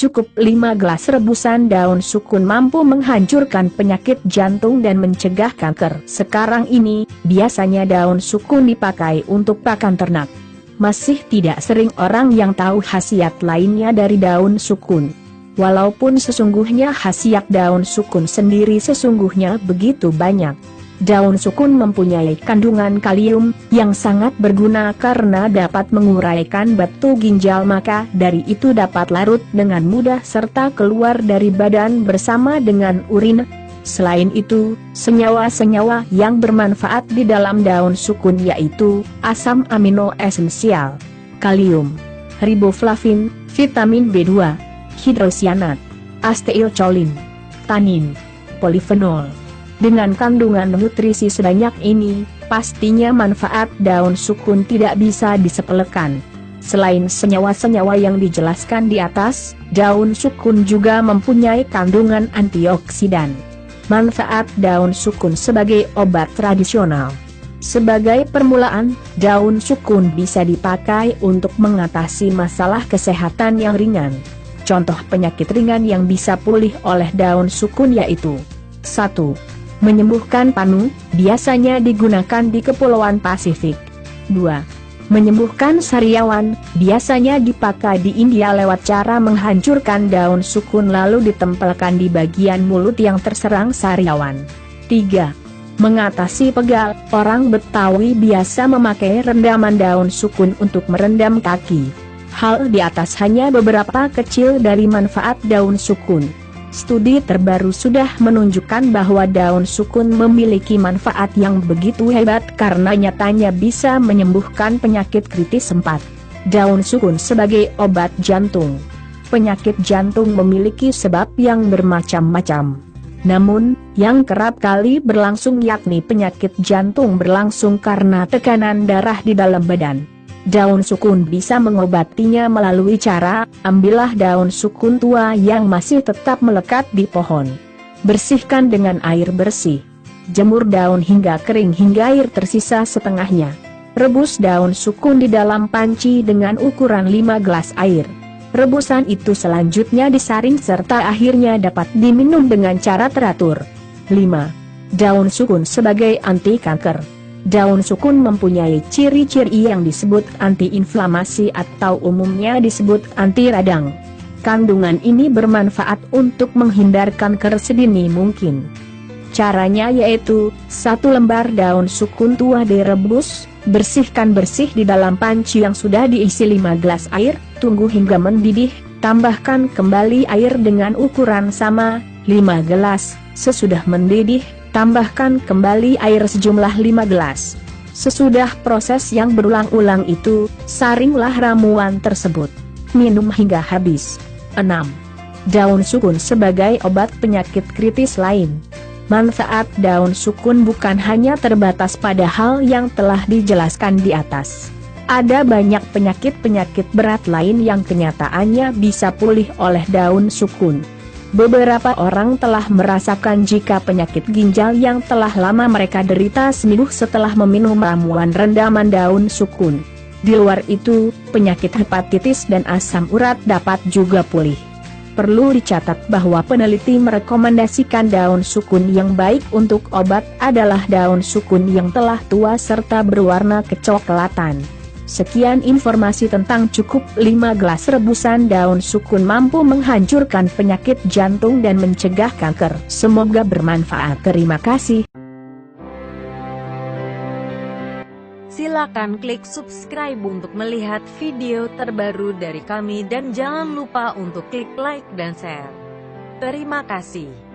Cukup 5 gelas rebusan daun sukun mampu menghancurkan penyakit jantung dan mencegah kanker. Sekarang ini, biasanya daun sukun dipakai untuk pakan ternak. Masih tidak sering orang yang tahu khasiat lainnya dari daun sukun. Walaupun sesungguhnya khasiat daun sukun sendiri sesungguhnya begitu banyak. Daun sukun mempunyai kandungan kalium yang sangat berguna karena dapat menguraikan batu ginjal, maka dari itu dapat larut dengan mudah serta keluar dari badan bersama dengan urin. Selain itu, senyawa-senyawa yang bermanfaat di dalam daun sukun yaitu asam amino esensial, kalium, riboflavin, vitamin B2, hidrosianat, asetilkolin, tanin, polifenol. Dengan kandungan nutrisi sebanyak ini, pastinya manfaat daun sukun tidak bisa disepelekan. Selain senyawa-senyawa yang dijelaskan di atas, daun sukun juga mempunyai kandungan antioksidan. Manfaat daun sukun sebagai obat tradisional. Sebagai permulaan, daun sukun bisa dipakai untuk mengatasi masalah kesehatan yang ringan. Contoh penyakit ringan yang bisa pulih oleh daun sukun yaitu 1. Menyembuhkan panu, biasanya digunakan di Kepulauan Pasifik. 2. Menyembuhkan sariawan, biasanya dipakai di India lewat cara menghancurkan daun sukun lalu ditempelkan di bagian mulut yang terserang sariawan. 3. Mengatasi pegal, orang Betawi biasa memakai rendaman daun sukun untuk merendam kaki. Hal di atas hanya beberapa kecil dari manfaat daun sukun. Studi terbaru sudah menunjukkan bahwa daun sukun memiliki manfaat yang begitu hebat karena nyatanya bisa menyembuhkan penyakit kritis 4. Daun sukun sebagai obat jantung. Penyakit jantung memiliki sebab yang bermacam-macam. Namun, yang kerap kali berlangsung yakni penyakit jantung berlangsung karena tekanan darah di dalam badan. Daun sukun bisa mengobatinya melalui cara, ambillah daun sukun tua yang masih tetap melekat di pohon. Bersihkan dengan air bersih. Jemur daun hingga kering hingga air tersisa setengahnya. Rebus daun sukun di dalam panci dengan ukuran 5 gelas air. Rebusan itu selanjutnya disaring serta akhirnya dapat diminum dengan cara teratur. 5. Daun sukun sebagai anti kanker. Daun sukun mempunyai ciri-ciri yang disebut anti-inflamasi atau umumnya disebut anti radang. Kandungan ini bermanfaat untuk menghindar kanker sedini mungkin. Caranya yaitu, 1 lembar daun sukun tua direbus, bersihkan bersih di dalam panci yang sudah diisi 5 gelas air, tunggu hingga mendidih, tambahkan kembali air dengan ukuran sama, 5 gelas, sesudah mendidih, tambahkan kembali air sejumlah 5 gelas. Sesudah proses yang berulang-ulang itu, saringlah ramuan tersebut. Minum hingga habis. 6. Daun sukun sebagai obat penyakit kritis lain. Manfaat daun sukun bukan hanya terbatas pada hal yang telah dijelaskan di atas. Ada banyak penyakit-penyakit berat lain yang kenyataannya bisa pulih oleh daun sukun. Beberapa orang telah merasakan jika penyakit ginjal yang telah lama mereka derita sembuh setelah meminum ramuan rendaman daun sukun. Di luar itu, penyakit hepatitis dan asam urat dapat juga pulih. Perlu dicatat bahwa peneliti merekomendasikan daun sukun yang baik untuk obat adalah daun sukun yang telah tua serta berwarna kecoklatan. Sekian informasi tentang cukup 5 gelas rebusan daun sukun mampu menghancurkan penyakit jantung dan mencegah kanker. Semoga bermanfaat. Terima kasih. Silakan klik subscribe untuk melihat video terbaru dari kami dan jangan lupa untuk klik like dan share. Terima kasih.